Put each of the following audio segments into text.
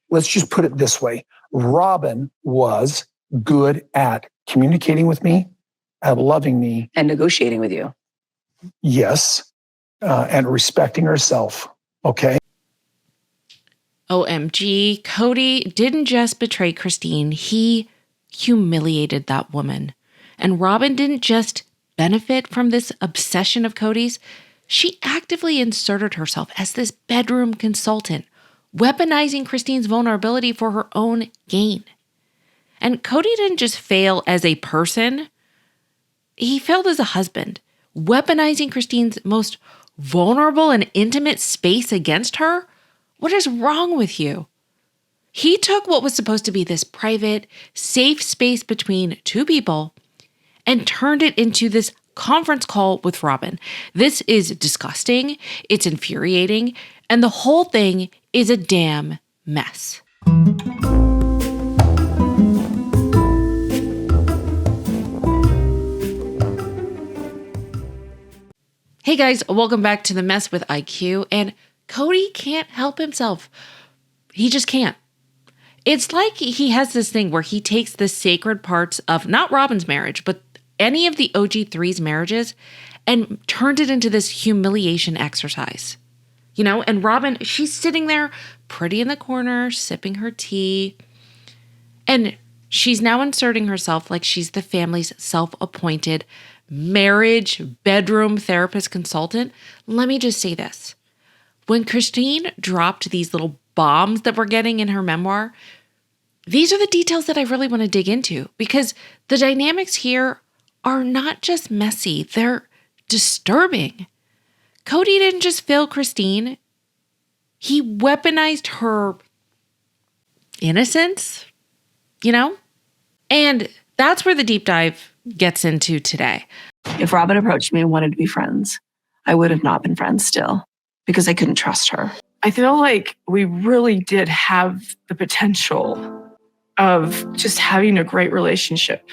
let's just put it this way. Robyn was good at communicating with me, at loving me. And negotiating with you. Yes. And respecting herself. Okay. OMG, Cody didn't just betray Christine, he humiliated that woman. And Robyn didn't just benefit from this obsession of Cody's, she actively inserted herself as this bedroom consultant, weaponizing Christine's vulnerability for her own gain. And Cody didn't just fail as a person, he failed as a husband, weaponizing Christine's most vulnerable and intimate space against her. What is wrong with you? He took what was supposed to be this private, safe space between two people and turned it into this conference call with Robyn. This is disgusting, it's infuriating, and the whole thing is a damn mess. Hey guys, welcome back to The Mess with IQ, and Cody can't help himself. He just can't. It's like he has this thing where he takes the sacred parts of not Robyn's marriage, but any of the OG3's marriages and turned it into this humiliation exercise. You know, and Robyn, she's sitting there pretty in the corner, sipping her tea, and she's now inserting herself like she's the family's self-appointed marriage bedroom therapist consultant. Let me just say this. When Christine dropped these little bombs that we're getting in her memoir, these are the details that I really want to dig into because the dynamics here are not just messy, they're disturbing. Cody didn't just fail Christine, he weaponized her innocence, you know? And that's where the deep dive gets into today. If Robyn approached me and wanted to be friends, I would have not been friends still because I couldn't trust her. I feel like we really did have the potential of just having a great relationship.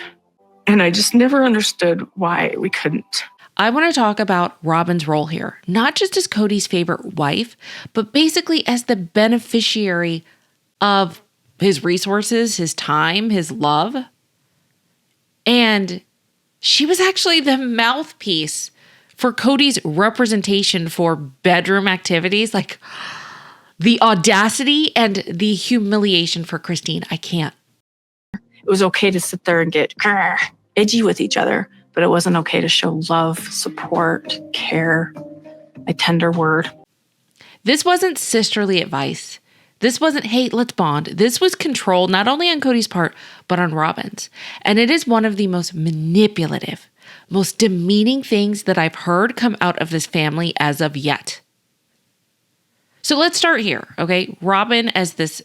And I just never understood why we couldn't. I want to talk about Robyn's role here, not just as Cody's favorite wife, but basically as the beneficiary of his resources, his time, his love. And she was actually the mouthpiece for Cody's representation for bedroom activities, like the audacity and the humiliation for Christine. I can't. It was okay to sit there and get edgy with each other, but it wasn't okay to show love, support, care, a tender word. This wasn't sisterly advice. This wasn't, hey, let's bond. This was control, not only on Cody's part, but on Robyn's. And it is one of the most manipulative, most demeaning things that I've heard come out of this family as of yet. So let's start here, okay? Robyn as this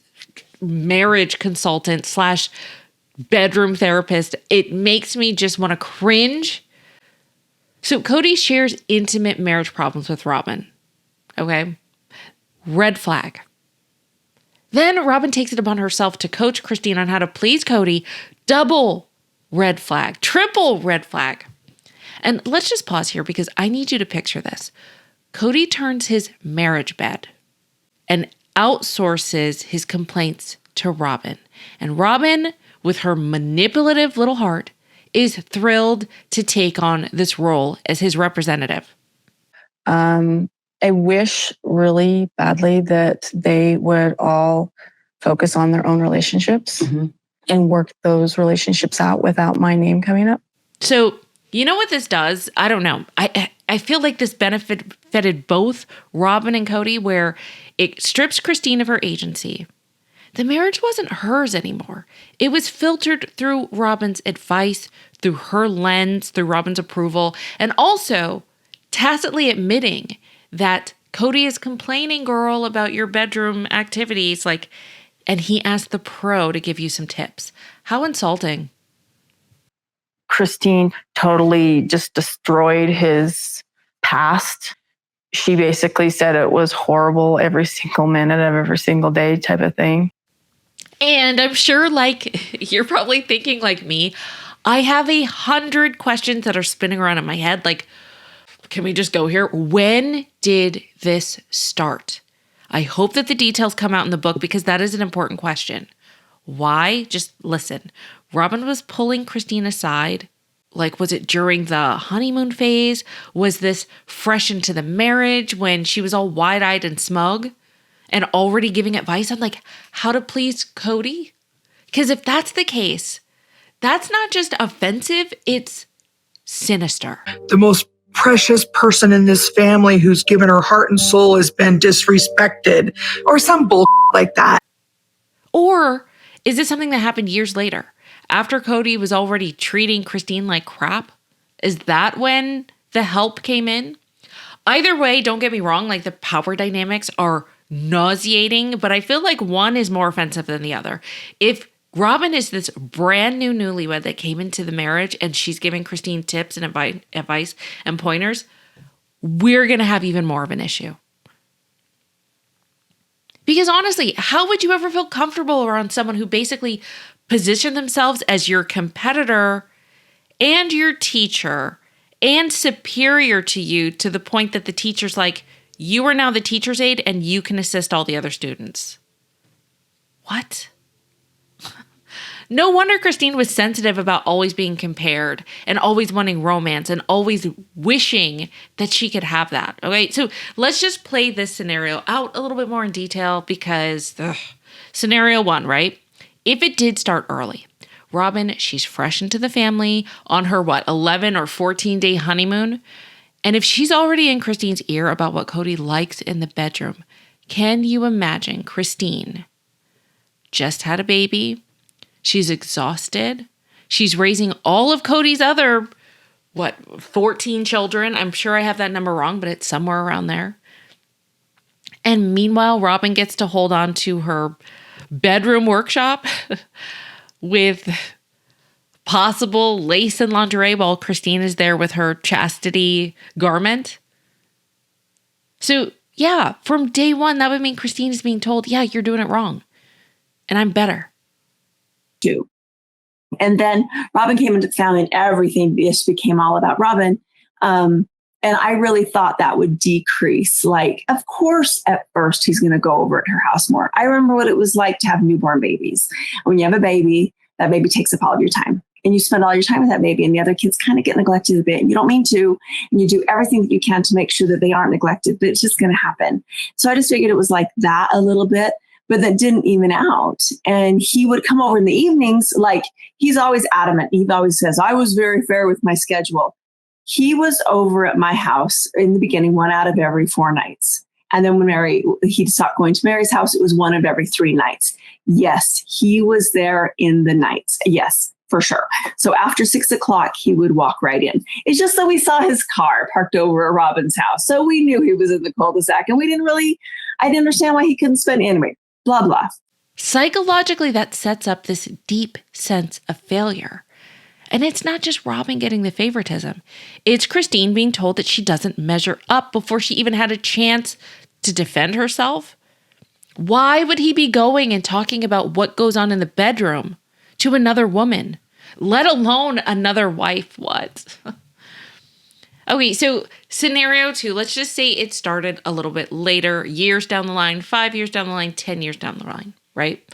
marriage consultant / bedroom therapist, it makes me just want to cringe. So Cody shares intimate marriage problems with Robyn, okay? Red flag. Then Robyn takes it upon herself to coach Christine on how to please Cody. Double red flag, triple red flag. And let's just pause here because I need you to picture this. Cody turns his marriage bed and outsources his complaints to Robyn. And Robyn, with her manipulative little heart, is thrilled to take on this role as his representative. I wish really badly that they would all focus on their own relationships and work those relationships out without my name coming up. So, you know what this does? I don't know. I feel like this benefited both Robyn and Cody, where it strips Christine of her agency. The marriage wasn't hers anymore. It was filtered through Robyn's advice, through her lens, through Robyn's approval, and also tacitly admitting that Cody is complaining, girl, about your bedroom activities, and he asked the pro to give you some tips. How insulting. Christine totally just destroyed his past. She basically said it was horrible every single minute of every single day type of thing. And I'm sure, you're probably thinking like me, I have 100 questions that are spinning around in my head. Can we just go here? When did this start? I hope that the details come out in the book because that is an important question. Why? Just listen. Robyn was pulling Christine aside. Like, was it during the honeymoon phase? Was this fresh into the marriage when she was all wide-eyed and smug and already giving advice on like how to please Cody? Because if that's the case, that's not just offensive, it's sinister. The most precious person in this family who's given her heart and soul has been disrespected, or some bull like that. Or is this something that happened years later? After Cody was already treating Christine like crap? Is that when the help came in? Either way, don't get me wrong, like the power dynamics are nauseating, but I feel like one is more offensive than the other. If Robyn is this brand new newlywed that came into the marriage and she's giving Christine tips and advice and pointers, we're going to have even more of an issue. Because honestly, how would you ever feel comfortable around someone who basically positioned themselves as your competitor and your teacher and superior to you to the point that the teacher's like, you are now the teacher's aide and you can assist all the other students? What? No wonder Christine was sensitive about always being compared and always wanting romance and always wishing that she could have that. Okay, so let's just play this scenario out a little bit more in detail because scenario one, right? If it did start early, Robyn, she's fresh into the family on her 11 or 14-day honeymoon. And if she's already in Christine's ear about what Cody likes in the bedroom, can you imagine Christine just had a baby? She's exhausted. She's raising all of Cody's other, 14 children. I'm sure I have that number wrong, but it's somewhere around there. And meanwhile, Robyn gets to hold on to her bedroom workshop with possible lace and lingerie while Christine is there with her chastity garment. So yeah, from day one, that would mean Christine is being told, yeah, you're doing it wrong. And I'm better. Do. And then Robyn came into the family and everything just became all about Robyn. And I really thought that would decrease. Like, of course, at first he's going to go over at her house more. I remember what it was like to have newborn babies. When you have a baby, that baby takes up all of your time. And you spend all your time with that baby and the other kids kind of get neglected a bit. And you don't mean to. And you do everything that you can to make sure that they aren't neglected. But it's just going to happen. So I just figured it was like that a little bit. But that didn't even out. And he would come over in the evenings, like he's always adamant. He always says, I was very fair with my schedule. He was over at my house in the beginning, 1 out of every 4 nights. And then when he'd stopped going to Mary's house, it was 1 of every 3 nights. Yes, he was there in the nights. Yes, for sure. So after 6 o'clock, he would walk right in. It's just that we saw his car parked over at Robyn's house. So we knew he was in the cul-de-sac and I didn't understand why he couldn't spend anyway. Blah, blah. Psychologically, that sets up this deep sense of failure. And it's not just Robyn getting the favoritism. It's Christine being told that she doesn't measure up before she even had a chance to defend herself. Why would he be going and talking about what goes on in the bedroom to another woman, let alone another wife? What? Okay, so scenario 2, let's just say it started a little bit later, years down the line, 5 years down the line, 10 years down the line, right?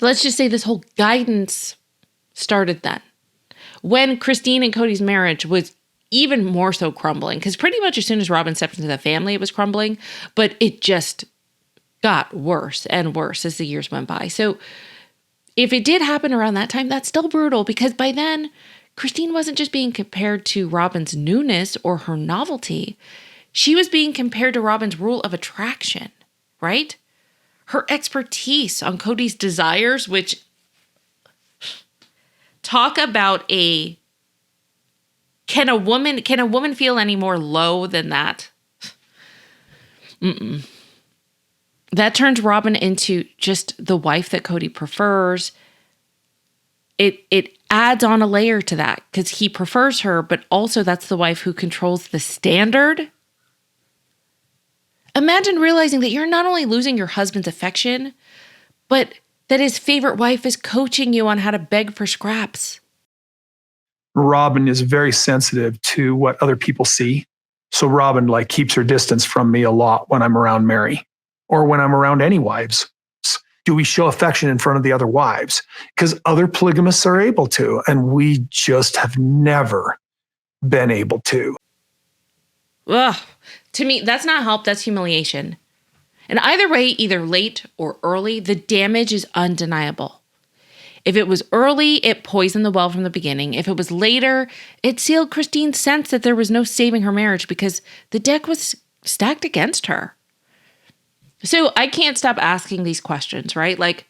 Let's just say this whole guidance started then. When Christine and Cody's marriage was even more so crumbling, because pretty much as soon as Robyn stepped into the family, it was crumbling, but it just got worse and worse as the years went by. So if it did happen around that time, that's still brutal because by then, Christine wasn't just being compared to Robyn's newness or her novelty. She was being compared to Robyn's rule of attraction, right? Her expertise on Cody's desires, which talk about can a woman feel any more low than that? That turns Robyn into just the wife that Cody prefers. It adds on a layer to that because he prefers her, but also that's the wife who controls the standard. Imagine realizing that you're not only losing your husband's affection, but that his favorite wife is coaching you on how to beg for scraps. Robyn is very sensitive to what other people see. So Robyn like keeps her distance from me a lot when I'm around Mary or when I'm around any wives. Do we show affection in front of the other wives? Because other polygamists are able to, and we just have never been able to. Ugh. To me, that's not help, that's humiliation. And either way, either late or early, the damage is undeniable. If it was early, it poisoned the well from the beginning. If it was later, it sealed Christine's sense that there was no saving her marriage because the deck was stacked against her. So I can't stop asking these questions, right? Like,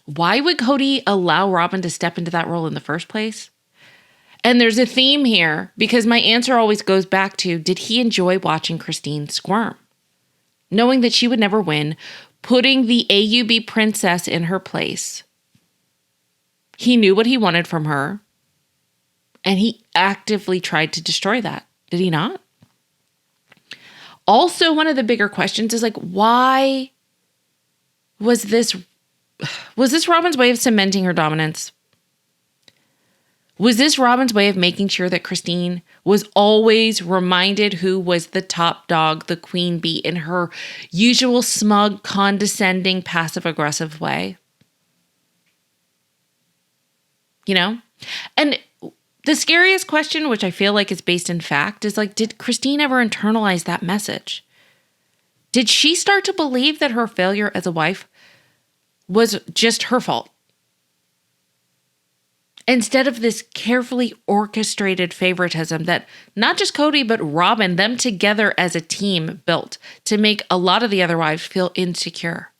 why would Cody allow Robyn to step into that role in the first place? And there's a theme here because my answer always goes back to, did he enjoy watching Christine squirm? Knowing that she would never win, putting the AUB princess in her place. He knew what he wanted from her, and he actively tried to destroy that. Did he not? Also, one of the bigger questions is like, why was this Robyn's way of cementing her dominance? Was this Robyn's way of making sure that Christine was always reminded who was the top dog, the queen bee, in her usual smug, condescending, passive-aggressive way? You know? And the scariest question, which I feel like is based in fact, is like, did Christine ever internalize that message? Did she start to believe that her failure as a wife was just her fault? Instead of this carefully orchestrated favoritism that not just Cody, but Robyn, them together as a team, built to make a lot of the other wives feel insecure.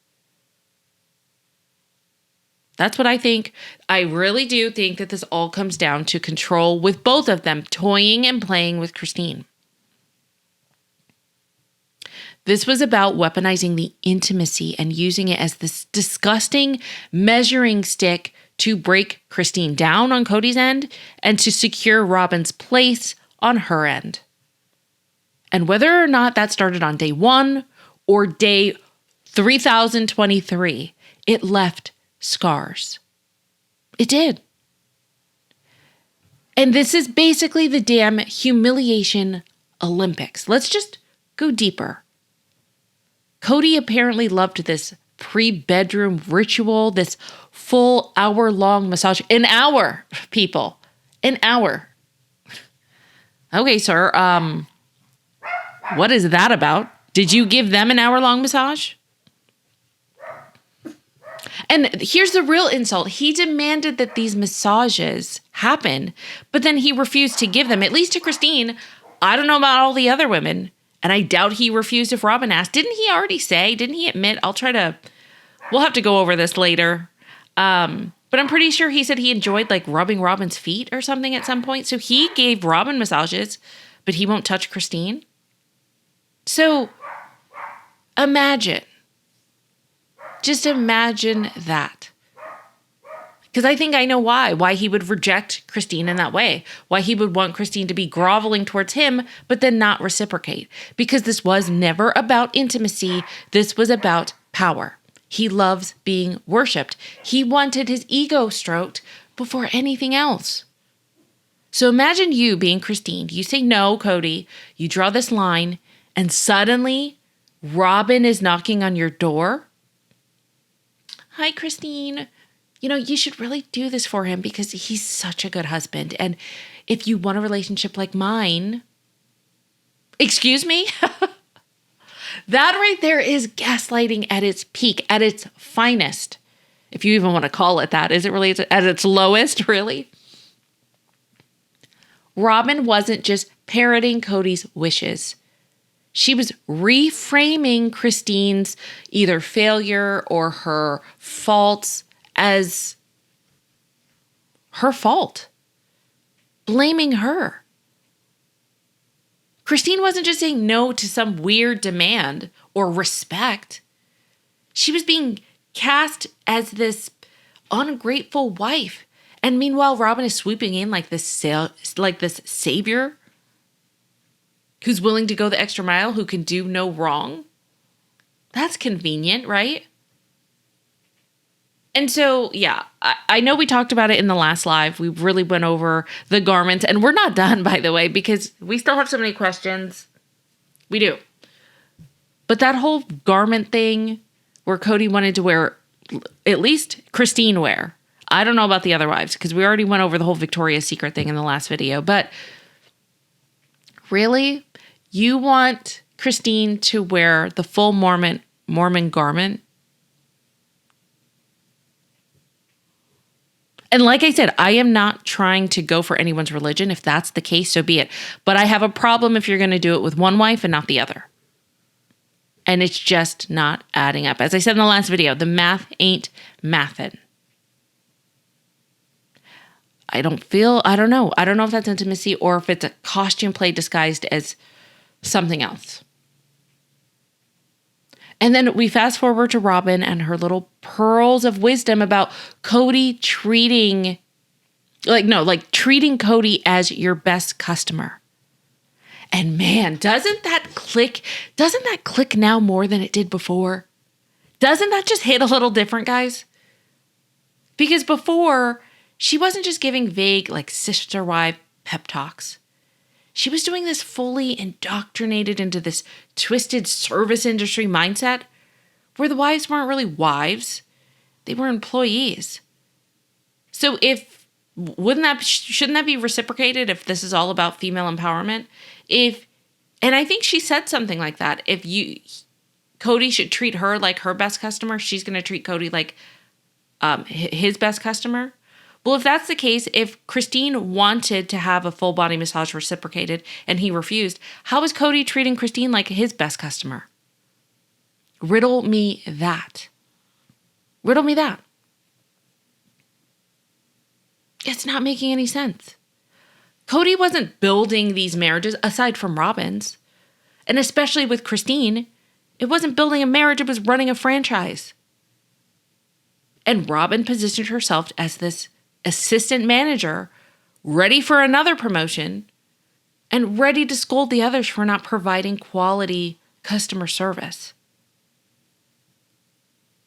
That's what I think. I really do think that this all comes down to control with both of them toying and playing with Christine. This was about weaponizing the intimacy and using it as this disgusting measuring stick to break Christine down on Cody's end and to secure Robyn's place on her end. And whether or not that started on day 1 or day 3023, it left scars. It did. And this is basically the damn humiliation Olympics. Let's just go deeper. Cody apparently loved this pre-bedroom ritual, this full hour-long massage. An hour, people. An hour. Okay, sir. What is that about? Did you give them an hour-long massage? And here's the real insult. He demanded that these massages happen, but then he refused to give them, at least to Christine. I don't know about all the other women, and I doubt he refused if Robyn asked. Didn't he already say? Didn't he admit? We'll have to go over this later. But I'm pretty sure he said he enjoyed like rubbing Robyn's feet or something at some point. So he gave Robyn massages, but he won't touch Christine. So just imagine that. Because I think I know why he would reject Christine in that way. Why he would want Christine to be groveling towards him, but then not reciprocate. Because this was never about intimacy. This was about power. He loves being worshipped. He wanted his ego stroked before anything else. So imagine you being Christine. You say no, Cody. You draw this line, and suddenly Robyn is knocking on your door. Hi, Christine. You should really do this for him because he's such a good husband. And if you want a relationship like mine, excuse me? That right there is gaslighting at its peak, at its finest. If you even want to call it that. Is it really at its lowest, really? Robyn wasn't just parroting Cody's wishes. She was reframing Christine's either failure or her faults as her fault, blaming her. Christine wasn't just saying no to some weird demand or respect. She was being cast as this ungrateful wife. And meanwhile, Robyn is swooping in like this savior who's willing to go the extra mile, who can do no wrong. That's convenient, right? And so, yeah, I know we talked about it in the last live. We really went over the garments, and we're not done, by the way, because we still have so many questions. We do. But that whole garment thing where Cody wanted to wear, at least Christine wear. I don't know about the other wives because we already went over the whole Victoria's Secret thing in the last video. But really, you want Christine to wear the full Mormon garment? And like I said, I am not trying to go for anyone's religion. If that's the case, so be it. But I have a problem if you're going to do it with one wife and not the other. And it's just not adding up. As I said in the last video, the math ain't mathin'. I don't know. I don't know if that's intimacy or if it's a costume play disguised as something else. And then we fast forward to Robyn and her little pearls of wisdom about Cody treating Cody as your best customer. And man, doesn't that click now more than it did before? Doesn't that just hit a little different, guys? Because before, she wasn't just giving vague, like, sister wife pep talks. She was doing this fully indoctrinated into this twisted service industry mindset where the wives weren't really wives. They were employees. So shouldn't that be reciprocated if this is all about female empowerment? And I think she said something like that. Cody should treat her like her best customer, she's going to treat Cody like his best customer. Well, if that's the case, if Christine wanted to have a full body massage reciprocated and he refused, how is Cody treating Christine like his best customer? Riddle me that. Riddle me that. It's not making any sense. Cody wasn't building these marriages aside from Robyn's. And especially with Christine, it wasn't building a marriage, it was running a franchise. And Robyn positioned herself as this assistant manager, ready for another promotion, and ready to scold the others for not providing quality customer service.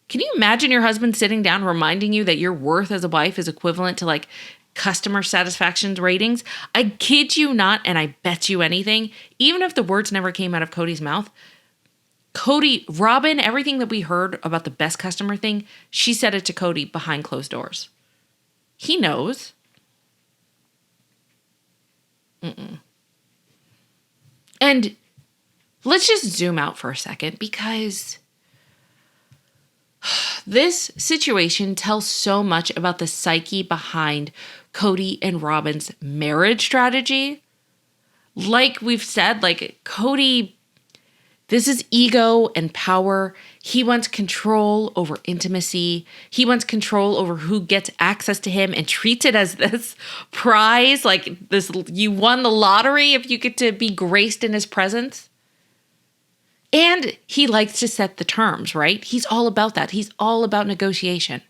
Can you imagine your husband sitting down reminding you that your worth as a wife is equivalent to like customer satisfaction ratings? I kid you not, and I bet you anything, even if the words never came out of Cody's mouth, Robyn, everything that we heard about the best customer thing, she said it to Cody behind closed doors. He knows. And let's just zoom out for a second because this situation tells so much about the psyche behind Cody and Robyn's marriage strategy. Like we've said, like Cody, this is ego and power. He wants control over intimacy. He wants control over who gets access to him and treats it as this prize, like this, you won the lottery if you get to be graced in his presence. And he likes to set the terms, right? He's all about that. He's all about negotiation.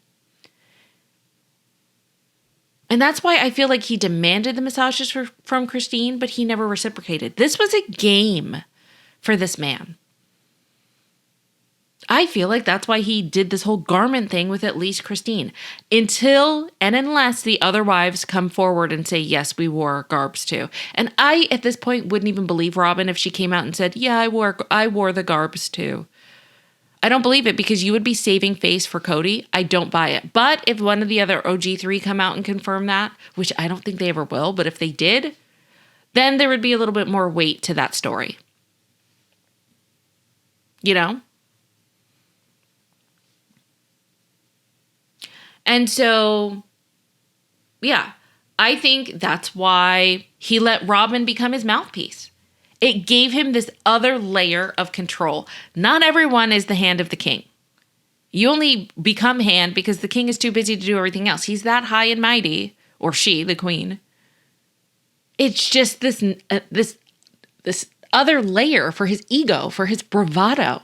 And that's why I feel like he demanded the massages from Christine, but he never reciprocated. This was a game for this man. I feel like that's why he did this whole garment thing with at least Christine. Until and unless the other wives come forward and say, yes, we wore garbs too. And I, at this point, wouldn't even believe Robyn if she came out and said, yeah, I wore the garbs too. I don't believe it because you would be saving face for Cody. I don't buy it. But if one of the other OG3 come out and confirm that, which I don't think they ever will, but if they did, then there would be a little bit more weight to that story. You know? And so, yeah, I think that's why he let Robyn become his mouthpiece. It gave him this other layer of control. Not everyone is the hand of the king. You only become hand because the king is too busy to do everything else. He's that high and mighty, or she, the queen. It's just this other layer for his ego, for his bravado,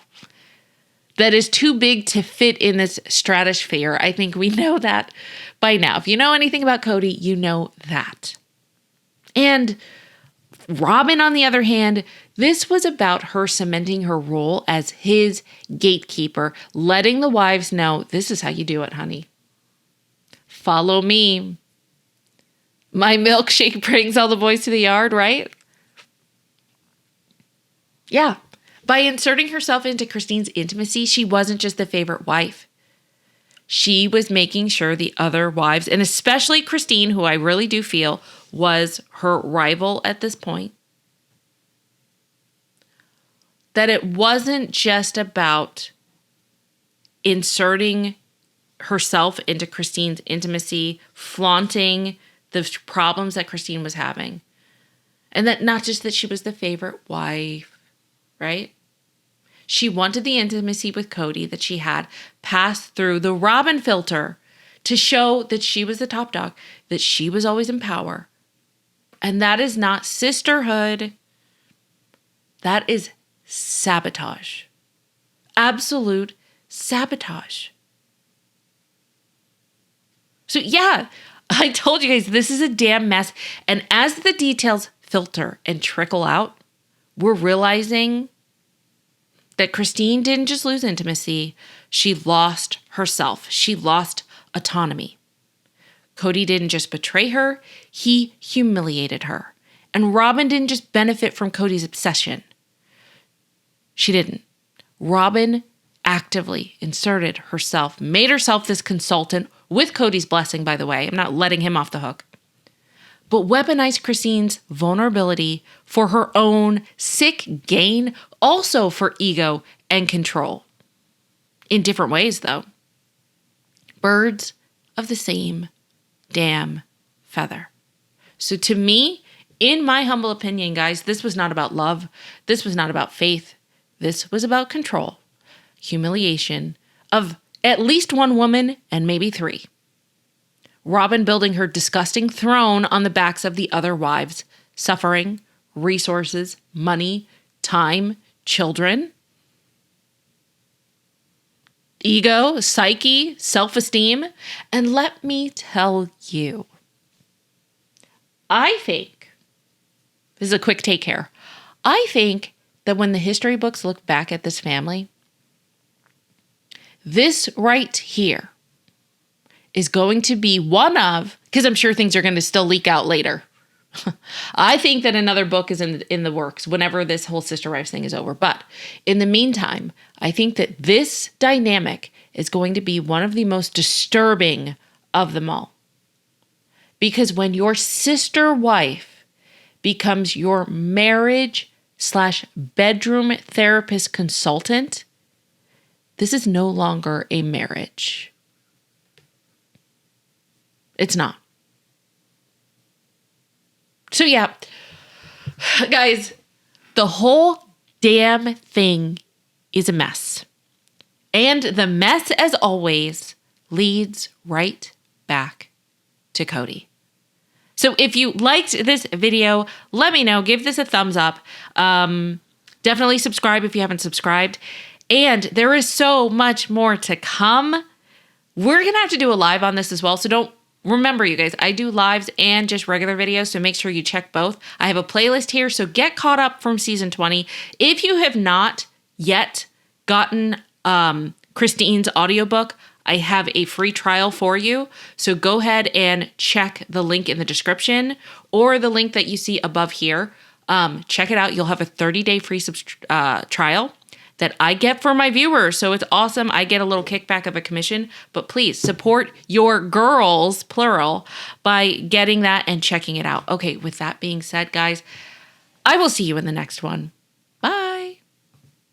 that is too big to fit in this stratosphere. I think we know that by now. If you know anything about Cody, you know that. And Robyn, on the other hand, this was about her cementing her role as his gatekeeper, letting the wives know, this is how you do it, honey. Follow me. My milkshake brings all the boys to the yard, right? Yeah. By inserting herself into Christine's intimacy, she wasn't just the favorite wife. She was making sure the other wives, and especially Christine, who I really do feel was her rival at this point, that it wasn't just about inserting herself into Christine's intimacy, flaunting the problems that Christine was having. And that not just that she was the favorite wife, right? She wanted the intimacy with Cody that she had pass through the Robyn filter to show that she was the top dog, that she was always in power. And that is not sisterhood. That is sabotage. Absolute sabotage. So yeah, I told you guys, this is a damn mess. And as the details filter and trickle out, we're realizing that Christine didn't just lose intimacy, she lost herself. She lost autonomy. Cody didn't just betray her, he humiliated her. And Robyn didn't just benefit from Cody's obsession. She didn't. Robyn actively inserted herself, made herself this consultant with Cody's blessing, by the way. I'm not letting him off the hook. But weaponized Christine's vulnerability for her own sick gain, also for ego and control. In different ways, though. Birds of the same damn feather. So to me, in my humble opinion, guys, this was not about love. This was not about faith. This was about control, humiliation of at least one woman and maybe three. Robyn building her disgusting throne on the backs of the other wives, suffering, resources, money, time, children, ego, psyche, self-esteem. And let me tell you, I think, this is a quick take here, I think that when the history books look back at this family, this right here is going to be one of, because I'm sure things are going to still leak out later. I think that another book is in the works whenever this whole sister wives thing is over. But in the meantime, I think that this dynamic is going to be one of the most disturbing of them all. Because when your sister wife becomes your marriage/bedroom therapist consultant, this is no longer a marriage. It's not. So yeah, guys, the whole damn thing is a mess. And the mess, as always, leads right back to Cody. So if you liked this video, let me know. Give this a thumbs up. Definitely subscribe if you haven't subscribed. And there is so much more to come. We're going to have to do a live on this as well. So don't remember, you guys, I do lives and just regular videos, so make sure you check both. I have a playlist here, so get caught up from season 20. If you have not yet gotten Christine's audiobook, I have a free trial for you. So go ahead and check the link in the description or the link that you see above here. Check it out. You'll have a 30-day free trial that I get for my viewers. So it's awesome. I get a little kickback of a commission, but please support your girls, plural, by getting that and checking it out. Okay, with that being said, guys, I will see you in the next one.